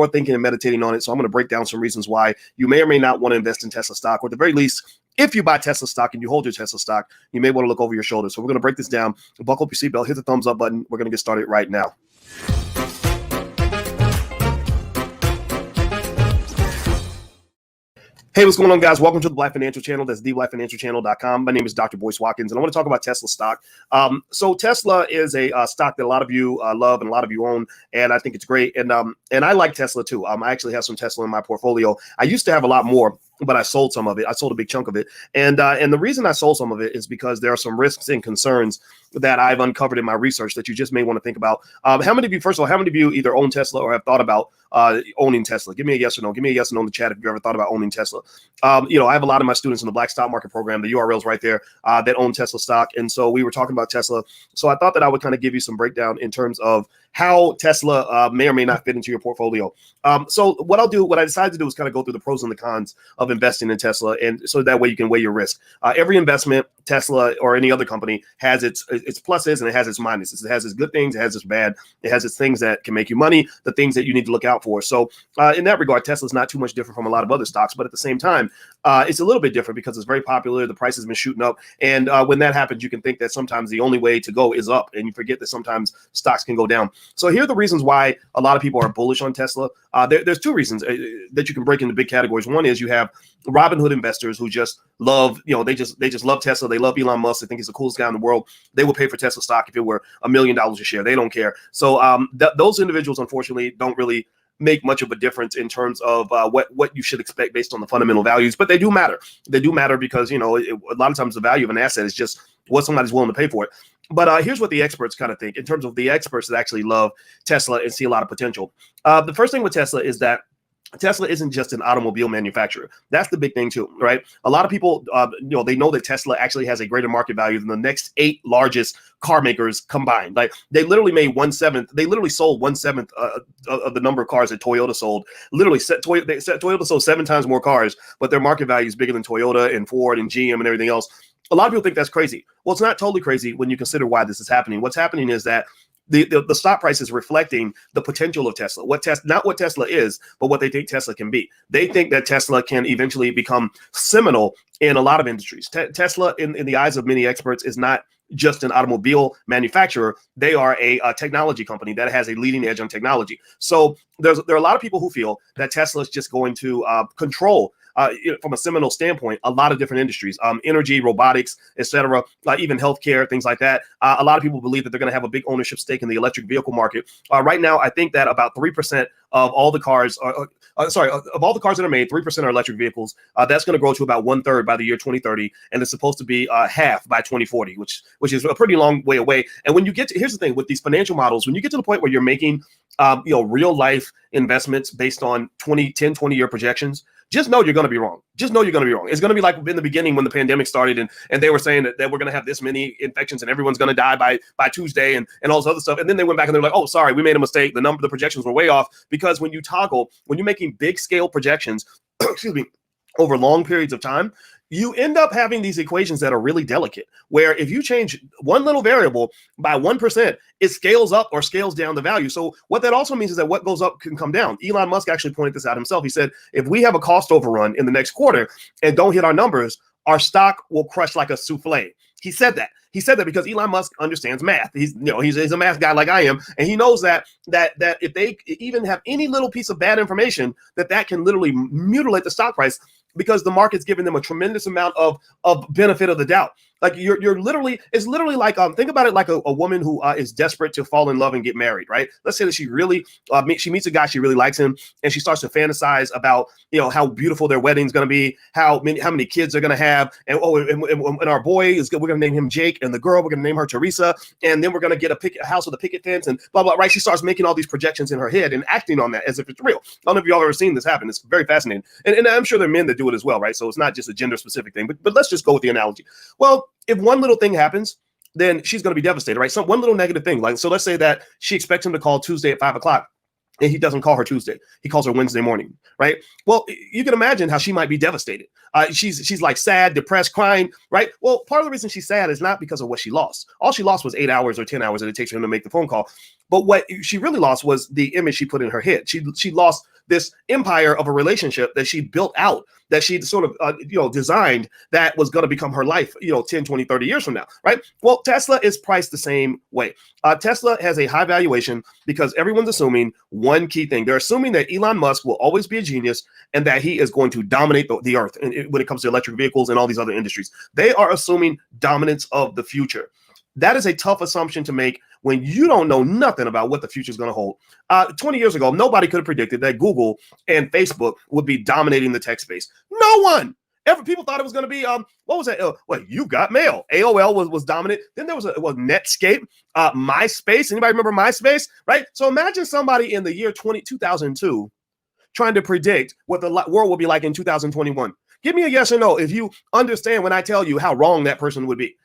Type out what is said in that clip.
more thinking and meditating on it. So I'm going to break down some reasons why you may or may not want to invest in Tesla stock, or at the very least, if you buy Tesla stock and you hold your Tesla stock, you may want to look over your shoulder. So we're going to break this down. Buckle up your seatbelt, hit the thumbs up button. We're going to get started right now. Hey, what's going on, guys? Welcome to the Black Financial Channel. That's theblackfinancialchannel.com. My name is Dr. Boyce Watkins, and I want to talk about Tesla stock. So Tesla is a stock that a lot of you love and a lot of you own, and I think it's great. And I like Tesla too. I actually have some Tesla in my portfolio. I used to have a lot more, but I sold some of it. I sold a big chunk of it. And the reason I sold some of it is because there are some risks and concerns that I've uncovered in my research that you just may want to think about. How many of you, first of all, how many of you either own Tesla or have thought about owning Tesla? Give me a yes or no. Give me a yes or no in the chat if you ever thought about owning Tesla. I have a lot of my students in the Black Stock Market program, the URL's right there, that own Tesla stock. And so we were talking about Tesla. So I thought that I would kind of give you some breakdown in terms of how Tesla may or may not fit into your portfolio. So what I decided to do is kind of go through the pros and the cons of investing in Tesla, and so that way you can weigh your risk. Every investment, Tesla or any other company, has its pluses and it has its minuses. It has its good things, it has its bad, it has its things that can make you money, the things that you need to look out for. So in that regard, Tesla's not too much different from a lot of other stocks, but at the same time, it's a little bit different because it's very popular. The price has been shooting up, and when that happens, you can think that sometimes the only way to go is up, and you forget that sometimes stocks can go down. So here are the reasons why a lot of people are bullish on Tesla. There's two reasons that you can break into big categories. One is you have Robinhood investors who just love, they just love Tesla. They love Elon Musk. They think he's the coolest guy in the world. They would pay for Tesla stock if it were $1 million a share. They don't care. So those individuals, unfortunately, don't really make much of a difference in terms of what you should expect based on the fundamental values, but they do matter. They do matter because, a lot of times the value of an asset is just what somebody's willing to pay for it. But here's what the experts kind of think in terms of the experts that actually love Tesla and see a lot of potential. The first thing with Tesla is that Tesla isn't just an automobile manufacturer. That's the big thing too, right? A lot of people, they know that Tesla actually has a greater market value than the next 8 largest car makers combined. Like they literally made 1/7. They literally sold 1/7 of the number of cars that Toyota sold. Literally, Toyota sold 7 times more cars, but their market value is bigger than Toyota and Ford and GM and everything else. A lot of people think that's crazy. Well, it's not totally crazy when you consider why this is happening. What's happening is that the stock price is reflecting the potential of Tesla. Not what Tesla is, but what they think Tesla can be. They think that Tesla can eventually become seminal in a lot of industries. Tesla, in the eyes of many experts, is not just an automobile manufacturer. They are a technology company that has a leading edge on technology. So there are a lot of people who feel that Tesla is just going to control, from a seminal standpoint, a lot of different industries, energy, robotics, etc., even healthcare, things like that. A lot of people believe that they're going to have a big ownership stake in the electric vehicle market. Right now, I think that about 3% of all the cars, of all the cars that are made, 3% are electric vehicles. That's going to grow to about 1/3 by the year 2030, and it's supposed to be half by 2040, which is a pretty long way away. And when you get to, here's the thing with these financial models, when you get to the point where you're making, real life investments based on 20-year projections, just know you're going to be wrong. Just know you're going to be wrong. It's going to be like in the beginning when the pandemic started and they were saying that we're going to have this many infections and everyone's going to die by Tuesday and all this other stuff. And then they went back and they're like, oh, sorry, we made a mistake. The projections were way off. Because when you're making big scale projections, excuse me, over long periods of time, you end up having these equations that are really delicate, where if you change one little variable by 1%, it scales up or scales down the value. So what that also means is that what goes up can come down. Elon Musk actually pointed this out himself. He said, if we have a cost overrun in the next quarter and don't hit our numbers, our stock will crush like a souffle. He said that. He said that because Elon Musk understands math. He's a math guy like I am, and he knows that if they even have any little piece of bad information, that can literally mutilate the stock price, because the market's giving them a tremendous amount of benefit of the doubt. Like it's literally like, think about it like a woman who is desperate to fall in love and get married, right? Let's say that she really, she meets a guy, she really likes him, and she starts to fantasize about, how beautiful their wedding's going to be, how many kids they're going to have. And our boy we're going to name him Jake, and the girl, we're going to name her Teresa. And then we're going to get a house with a picket fence and blah, blah, right? She starts making all these projections in her head and acting on that as if it's real. I don't know if y'all ever seen this happen. It's very fascinating. And I'm sure there are men that do it as well, right? So it's not just a gender specific thing, but let's just go with the analogy. Well, if one little thing happens, then she's going to be devastated, right? So one little negative thing, like, so let's say that she expects him to call Tuesday at 5 o'clock. And he doesn't call her Tuesday. He calls her Wednesday morning, right? Well, you can imagine how she might be devastated. She's like sad, depressed, crying, right? Well, part of the reason she's sad is not because of what she lost. All she lost was 8 hours or 10 hours that it takes for him to make the phone call. But what she really lost was the image she put in her head. She lost this empire of a relationship that she built out, that she sort of, designed, that was going to become her life, 10, 20, 30 years from now, right? Well, Tesla is priced the same way. Tesla has a high valuation because everyone's assuming one key thing. They're assuming that Elon Musk will always be a genius and that he is going to dominate the earth when it comes to electric vehicles and all these other industries. They are assuming dominance of the future. That is a tough assumption to make when you don't know nothing about what the future is going to hold. 20 years ago, nobody could have predicted that Google and Facebook would be dominating the tech space. No one. People thought it was going to be, what was that? You got mail. AOL was dominant. Then there was Netscape, MySpace. Anybody remember MySpace? Right? So imagine somebody in the year 2002 trying to predict what the world will be like in 2021. Give me a yes or no if you understand when I tell you how wrong that person would be.